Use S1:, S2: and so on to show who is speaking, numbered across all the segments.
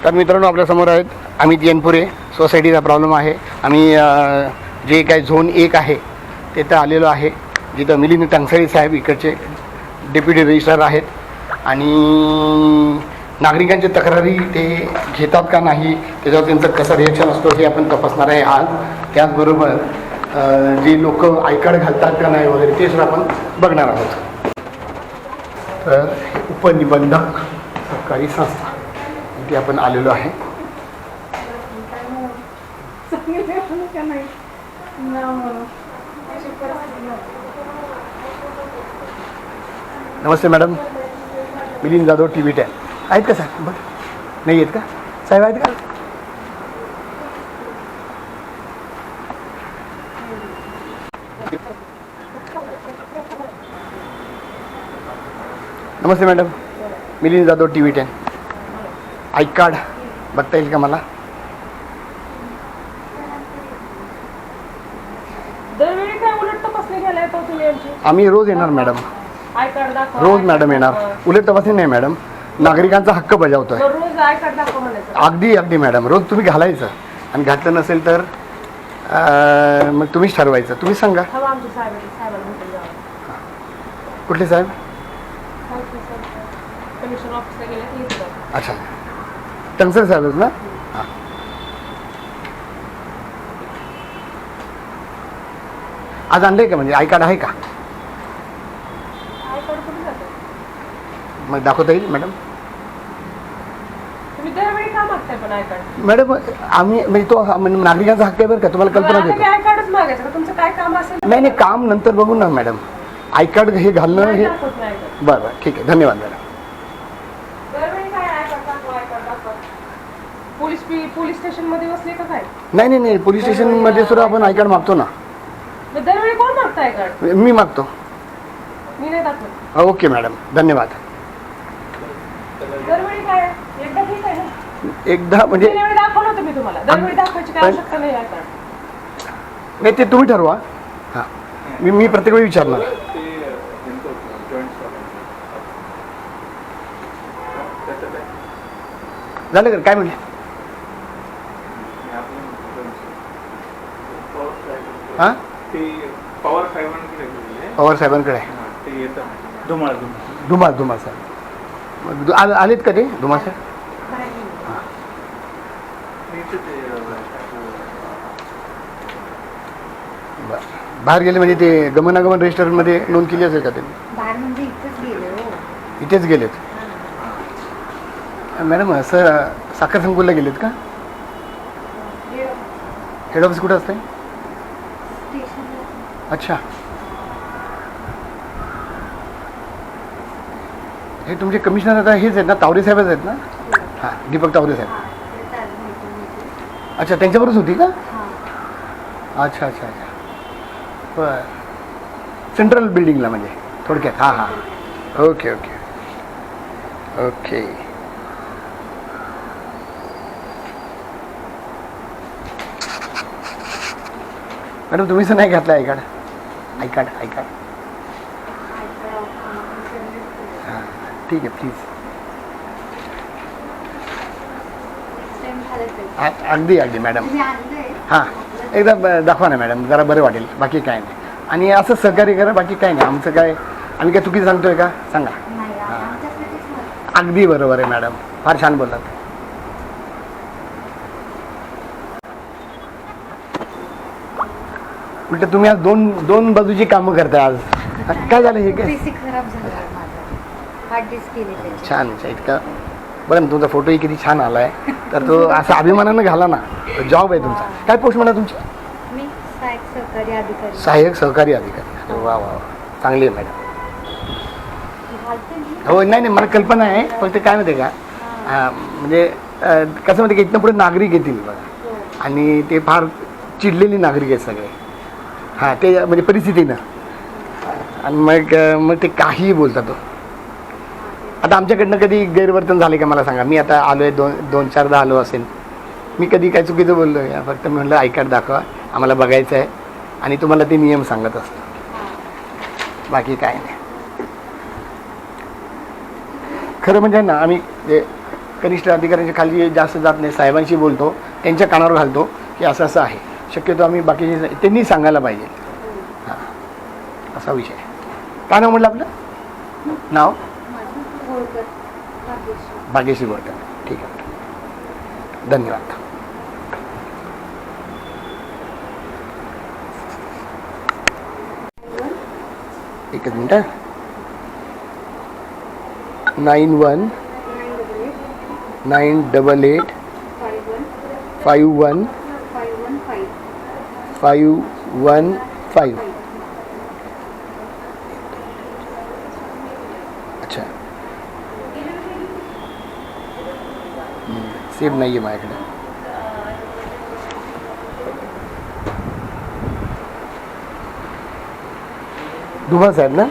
S1: तर मित्रांनो आपल्यासमोर आहेत अमित येनपुरे. सोसायटीचा प्रॉब्लेम आहे. आम्ही जे काय झोन 1 आहे तिथं आलेलो आहे, जिथं मिलिंद टंगसळे साहेब इकडचे डेप्युटी रजिस्ट्रार आहेत आणि नागरिकांच्या तक्रारी ते घेतात का नाही त्याच्यावर त्यांचं कसं रिॲक्शन असतो हे आपण तपासणार आहे आज. त्याचबरोबर जे लोक आय कार्ड घालतात का नाही वगैरे ते सुद्धा आपण बघणार आहोत. तर उपनिबंधक सरकारी संस्था इथे आपण आलेलो आहे. नमस्ते मॅडम, मिलिंद जाधव TV 10 आहेत का साहेब? बरं नाही आहेत का साहेब? आहेत का? नमस्ते madam, Milind Jadhav TV 10. I card बघता येईल का मला?
S2: दरवेळी काय उलट तपासणी घ्यायला येतो तुम्ही यांची?
S1: आम्ही रोज येणार मॅडम,
S2: आय कार्ड दाखवा.
S1: रोज मॅडम येणार. उलट तपासणी नाही मॅडम, नागरिकांचा हक्क बजावतोय.
S2: रोज आय कार्ड दाखवा म्हणायचं.
S1: अगदी अगदी मॅडम, रोज तुम्ही घालायचं आणि घातलं नसेल तर मग तुम्हीच ठरवायचं. तुम्ही सांगा
S2: हवा आमच्या साहेबाला भेटून जावं.
S1: कुठले साहेब?
S2: कमिशन ऑफिसला गेले की येतात.
S1: अच्छा, टंगसर साहेबच ना? हां, आज आणलंय का? म्हणजे आय कार्ड आहे का?
S2: आय कार्ड कुठे जातं?
S1: मग दाखवता येईल मॅडम?
S2: तुम्ही दरवेळी का मागताय पण आय कार्ड?
S1: मॅडम आम्ही म्हणजे तो म्हणजे नागरिकांचा हक्क आहे बरं का, तुम्हाला कल्पना देतो.
S2: आय कार्डच मागायचं का? तुमचं काय काम असेल?
S1: नाही नाही, काम नंतर बघू ना मॅडम. आय कार्ड हे घालणं हे
S2: दाखवत नाही आय कार्ड.
S1: बरं बरं ठीक आहे, धन्यवाद मॅडम.
S2: दरवेळी काय आय कार्ड दाखवा, आय कार्ड दाखवा. पोलीस स्टेशन मध्ये बसले का काय?
S1: नाही नाही नाही, पोलीस स्टेशनमध्ये सुद्धा आपण आय कार्ड मागतो ना.
S2: मग दरवेळी कोण मागतं आय कार्ड?
S1: मी मागतो.
S2: मी नाही दाखवत.
S1: ओके मॅडम, धन्यवाद.
S2: दरवेळी काय? एकदा ठीक आहे ना?
S1: एकदा म्हणजे
S2: दरवेळी दाखवलं होतं मी तुम्हाला. दरवेळी दाखवायची काय आवश्यकता नाही आय कार्ड.
S1: नाही, ते तुम्ही ठरवा. हां, मी प्रत्येक वेळी विचारणार. झालं का? काय म्हणले? हां, पवार साहेबांकडे आहे. धुमाळ साहेब मग आलेत का ते? धुमाळ साहेब बरं, बाहेर गेले म्हणजे ते गमनागमन रजिस्टरमध्ये नोंद केली असेल का त्यांनी? इथेच गेलेत मॅडम. असं साखर संकुलला गेलेत का? हेड ऑफिस कुठं असतं? अच्छा, हे तुमचे कमिशनर आता हेच आहेत ना, तावरे साहेबच आहेत ना? हां, दीपक तावरे साहेब. अच्छा, त्यांच्याबरोबरच होती का? अच्छा अच्छा अच्छा, बरं. सेंट्रल बिल्डिंगला म्हणजे थोडक्यात. हां हां, ओके ओके ओके. मॅडम तुम्हीच नाही घातलं आय कार्ड? आय कार्ड हां ठीक आहे प्लीज. अगदी अगदी मॅडम. हां, एकदा दाखवा ना मॅडम, जरा बरं वाटेल. बाकी काय नाही. आणि असं सहकार्य करा, बाकी काय नाही. आमचं काय, आम्ही काय चुकीचं सांगतोय का? सांगा. अगदी बरोबर आहे मॅडम, फार छान बोलतात. उलट तुम्ही आज दोन बाजूची कामं करताय आज. काय झालं हे? काय छान इतका बरं ना, तुमचा फोटोही किती छान आला आहे. तर तो असा अभिमानानं घाला ना. जॉब आहे तुमचा. काय पोस्ट म्हणा तुमची? सहाय्यक सहकारी अधिकारी. वा वा, चांगली आहे मॅडम. हो नाही नाही, मला कल्पना आहे. फक्त काय माहिती आहे का, म्हणजे कसं माहिती का, इथनं पुढे नागरिक येतील बघा, आणि ते फार चिडलेली नागरिक आहेत सगळे. हां, ते म्हणजे परिस्थितीनं, आणि मग ते काहीही बोलतात. आता आमच्याकडनं कधी गैरवर्तन झाले का मला सांगा? मी आता आलो आहे, दोन चारदा आलो असेल. मी कधी काय चुकीचं बोललो आहे? फक्त मी म्हटलं आय कार्ड दाखवा, आम्हाला बघायचं आहे, आणि तुम्हाला ते नियम सांगत असतो. बाकी काय नाही. खरं म्हणजे ना, आम्ही कनिष्ठ अधिकाऱ्यांच्या खाली जास्त जात नाही, साहेबांशी बोलतो, त्यांच्या कानावर घालतो की असं असं आहे. शक्यतो आम्ही बाकीचे त्यांनी सांगायला पाहिजे. हां, असा विषय आहे. काय नाव म्हटलं आपलं? नाव भाग्यश्री बोरकर. ठीक आहे, धन्यवाद. एकच मिनटं. 91 988 51 515. अच्छा, सेव नाही आहे माझ्याकडे. दुभा साहेब ना?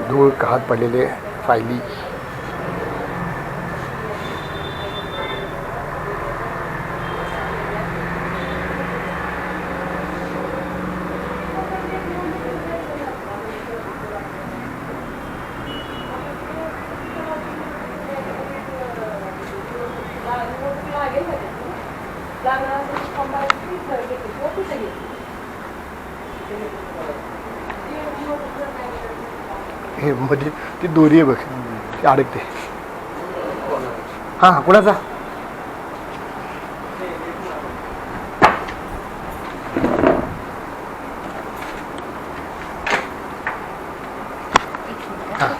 S1: धूळ हात पडलेले फायली. हे मध्ये ती दोरी आहे बघ, ती अडकते. हां, कुणाचा? हां,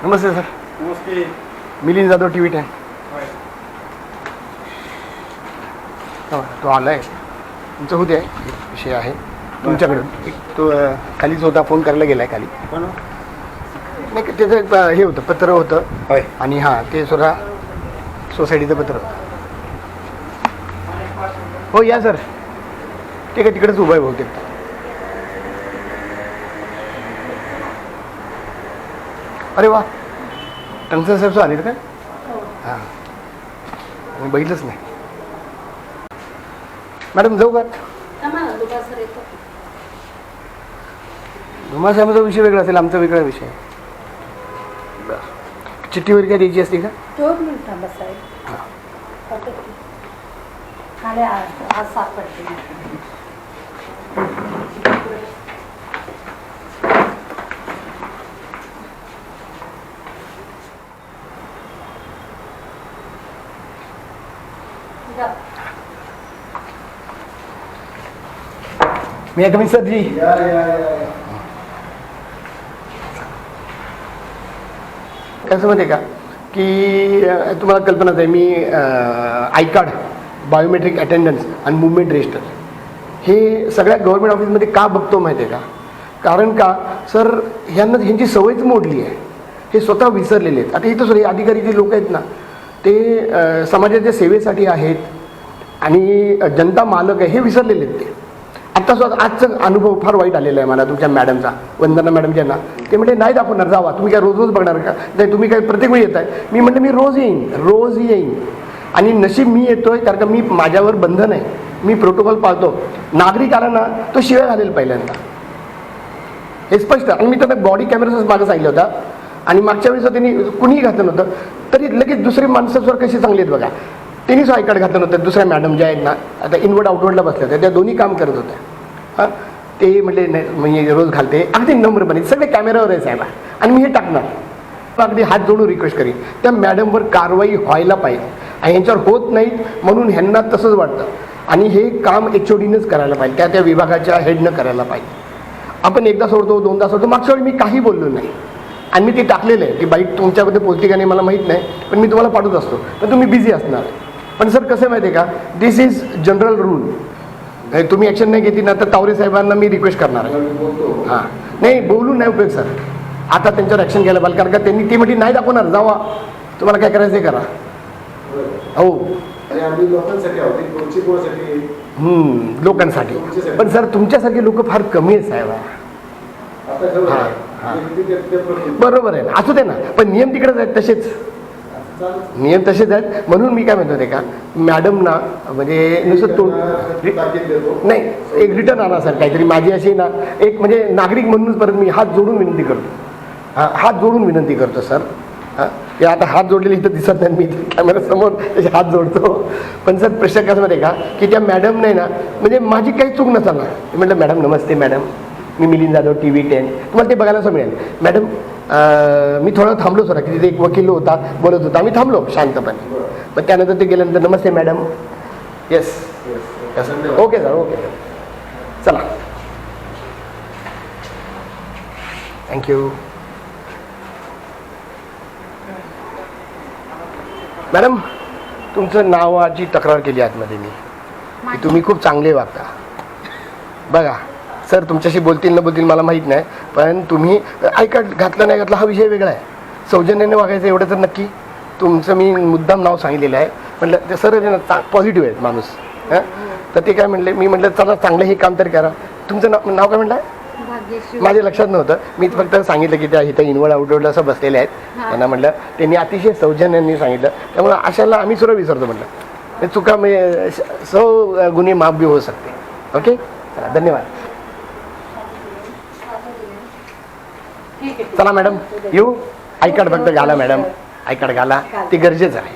S1: नमस्ते सर.
S3: नमस्ते.
S1: मिलिंद जाधव, TV 10. तो आला आहे, तुमचं होते एक विषय आहे तुमच्याकडून. एक तो खालीच होता, फोन करायला गेला आहे खाली. नाही, त्याचं एक हे होतं, पत्र होतं.
S3: होय.
S1: आणि हां, ते स्वतः सोसायटीचं पत्र होतं. हो, या सर. ते काय तिकडेच उभं आहे बहुतेक. अरे वा, टंगसर साहेब आले का? हां, मी बघितलंच नाही. मॅडम जाऊ का? धुमा साहेबांचा विषय वेगळा असेल, आमचा वेगळा विषय. बरं, चिठ्ठी वगैरे काय द्यायची असते का? मी कमी सर जी. कसं माहिती आहे का की तुम्हाला कल्पनाच आहे, मी आय कार्ड, बायोमेट्रिक अटेंडन्स आणि मुवमेंट रजिस्टर हे सगळ्या गव्हर्मेंट ऑफिसमध्ये का बघतो माहिती आहे का? कारण का सर, ह्यांची सवयच मोडली आहे. हे स्वतः विसरलेले आहेत. आता इथं सर हे अधिकारी जे लोक आहेत ना, ते समाजाच्या सेवेसाठी आहेत आणि जनता मालक आहे हे विसरलेले आहेत. ते आत्ता स्वतः आजचा अनुभव फार वाईट आलेला आहे मला तुमच्या मॅडमचा, वंदना मॅडम ज्यांना. ते म्हणजे नाही दाखवणार, जावा तुम्ही काय रोज रोज बघणार का? नाही, तुम्ही काय प्रत्येक वेळी येत आहे? मी म्हणलं मी रोज येईन. आणि नशीब मी येतोय कारण का मी माझ्यावर बंधन आहे, मी प्रोटोकॉल पाळतो. नागरिकांना तो शिवाय घालेल पहिल्यांदा, हे स्पष्ट. आणि मी त्यांना बॉडी कॅमेराच मागं सांगितलं होता. आणि मागच्या वेळेस त्यांनी कुणीही घातलं नव्हतं, तरी लगेच दुसरे माणसांवर कसे चांगले आहेत बघा. त्यांनीच आय कार्ड घातलं नव्हतं. दुसऱ्या मॅडम ज्या आहेत ना, आता इनवर्ड आउटवर्डला बसल्या होत्या, त्या दोन्ही काम करत होत्या. हां ते म्हटले नाही म्हणजे रोज घालते अगदी नम्रपणे सगळे कॅमेऱ्यावर आहे साहेब आणि मी हे टाकणार अगदी हात जोडून रिक्वेस्ट करीन त्या मॅडमवर कारवाई व्हायला पाहिजे आणि यांच्यावर होत नाहीत म्हणून ह्यांना तसंच वाटतं आणि हे काम HODनंच करायला पाहिजे त्या त्या विभागाच्या हेडनं करायला पाहिजे. आपण एकदा सोडतो दोनदा सोडतो मागच्या वेळी मी काही बोललो नाही आणि मी ते टाकलेलं आहे की बाईक तुमच्यामध्ये पोहोचते का नाही मला माहीत नाही पण मी तुम्हाला पाठवत असतो पण तुम्ही बिझी असणार. पण सर कसं माहिती आहे का दिस इज जनरल रूल तुम्ही ॲक्शन नाही घेतली ना तर तावरे साहेबांना मी रिक्वेस्ट करणार आहे. हां नाही बोलून नाही उपयोग सर आता त्यांच्यावर ॲक्शन घ्यायला पाहिजे कारण का त्यांनी ती म्हटली नाही दाखवणार जावा तुम्हाला काय करायचं करा. हो लोकांसाठी पण सर तुमच्यासारखे लोक फार कमी आहेत साहेब. बरोबर आहे असू दे ना पण नियम तिकडेच आहेत तसेच नियम तसेच आहेत म्हणून मी काय म्हणतो ते का मॅडमना म्हणजे नुसतं तो नाही एक रिटर्न आणा सर काहीतरी माझी अशी ना एक म्हणजे नागरिक म्हणूनच परत मी हात जोडून विनंती करतो हात जोडून विनंती करतो सर ते आता हात जोडलेले इथं दिसत नाही मी कॅमेऱ्यासमोर त्याचे हात जोडतो पण सर प्रश्न कसं माहिती आहे का की त्या मॅडम नाही ना म्हणजे माझी काही चूक नसताना म्हटलं मॅडम नमस्ते मॅडम मी मिलिंद जाधव TV10 तुम्हाला ते बघायला असं मिळेल मॅडम मी थोडं थांबलो सर की तिथे एक वकील होता बोलत होता आम्ही थांबलो शांतपणे पण त्यानंतर ते गेल्यानंतर नमस्ते madam yes okay sir okay चला थँक्यू. मॅडम तुमचं नावाची तक्रार केली आतमध्ये मी की तुम्ही खूप चांगले वागता. बघा सर तुमच्याशी बोलतील न बोलतील मला माहीत नाही पण तुम्ही ऐका घातलं नाही घातलं हा विषय वेगळा आहे. सौजन्याने वागायचं एवढं तर नक्की तुमचं मी मुद्दाम नाव सांगितलेलं आहे म्हटलं ते सर पॉझिटिव्ह आहेत माणूस हां तर ते काय म्हणले मी म्हटलं चला चांगलं हे काम तरी करा. तुमचं नाव काय म्हटलं माझ्या लक्षात नव्हतं मी फक्त सांगितलं की त्या इथं इनवर्ड आउटवर्ड असं बसलेले आहेत त्यांना म्हटलं त्यांनी अतिशय सौजन्यांनी सांगितलं त्यामुळे अशाला आम्ही सुद्धा विसरतो म्हटलं चुका म्हणजे गुन्हे माफ बी होऊ शकते. ओके धन्यवाद. चला मॅडम येऊ आय कार्ड फक्त घाला मॅडम आय कार्ड घाला ते गरजेचं आहे.